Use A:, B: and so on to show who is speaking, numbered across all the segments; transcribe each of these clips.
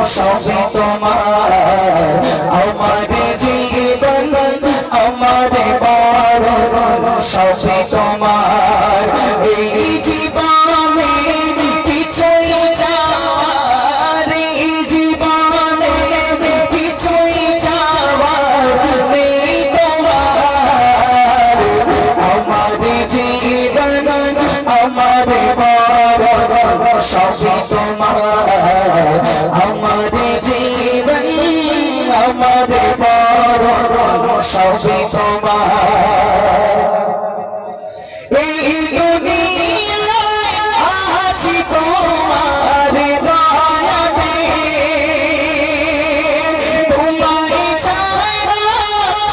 A: সবই তোমার আমার জীবন আমার মরণ সবই তোমার এই জীবনে কিছুই চাওয়ার এই জীবনে কিছুই চাওয়ার নেই তোমার আমার জীবন আমার মরণ সবই তোমার আমার জীবন আমার মরণ সবই তোমার এই দুনিয়ায় আছি তোমার দয়াতে তোমায় ছাড়া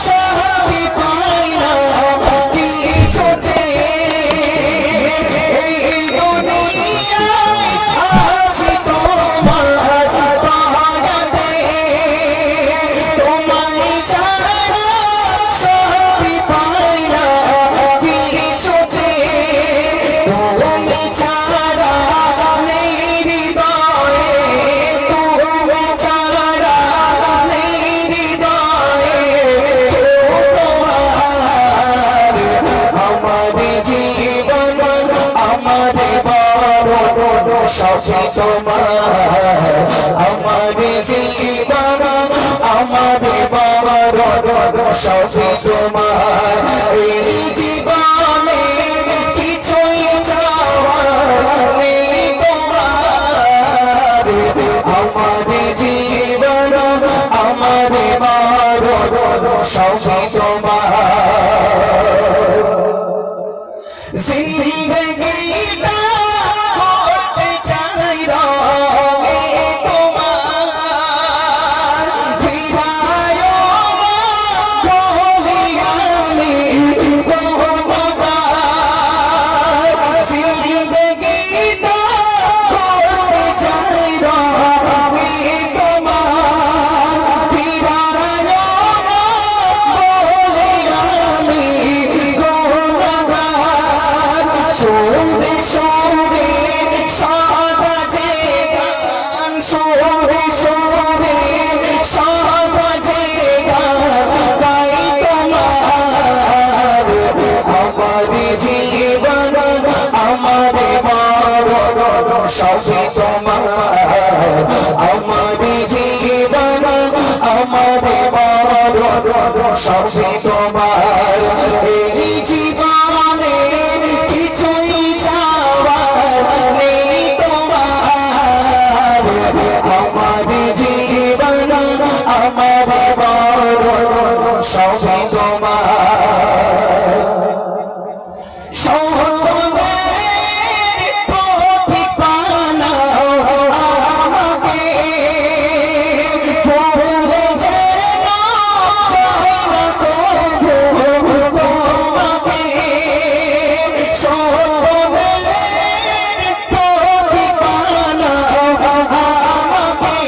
A: শান্তি পাই না কিছুতে এই দুনিয়ায় আছি তোমার দয়াতে তোমায় ছাড়া শান্তি পাই না কিছুতে তুমি ছাড়া নেই হৃদয়ে তুমি ছাড়া নেই হৃদয়ে তোমার আমার জীবন আমার মরণ সবই তোমার আমার জীবন আমার মরণ সবই তোমার এই জীবনে কিছুই চাওয়ার নেই তোমার আমার জীবন আমার মরণ সবই তোমার জিন্দগিটা করতে চাই রঙে তোমার ফিরায় বলি আমি তোমার জিন্দগিটা করতে চাই রঙে তোমার ফিরায় বলি আমি সুরে সুরে সাজে গান সুরে সুরে সাজে গান গাই তোমার আমার জীবন আমার মরণ সবই তোমার আমার জীবন আমার মরণ সবই তোমার এই জীবনে কিছুই চাওয়ার নেই তোমার আমার জীবন আমার মরণ সবই তোমার সহজের পথিক বানাও আমাকে ভুলে যেন যাই না কভু তোমাকে সহজের পথিক বানাও আমাকে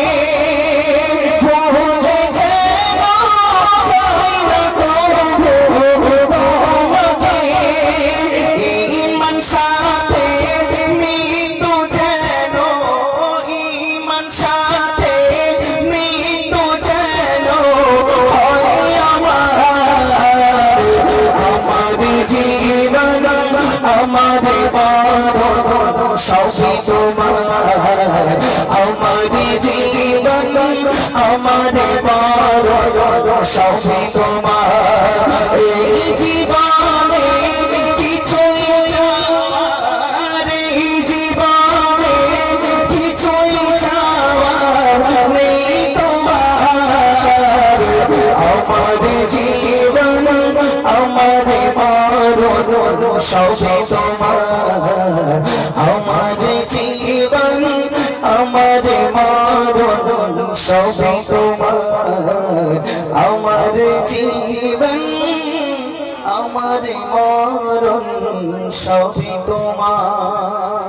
A: ভুলে যেন যাই না কভু তোমাকে ঈমান সাথে মৃত্যু যেন ঈমান সাথে মৃত্যু যেন হয় আমার জীবন আমার মরণ সবই তোমার আমার জীবন আমার মরণ সবই তোমার এই জীবনে কিছুই চাওয়ার এই জীবনে কিছুই চাওয়ার নেই তোমার আমার জীবন আমার মরণ সবই তোমার আমার জীবন আমার মরণ সবই তোমার আমার জীবন আমার মরণ সবই তোমার।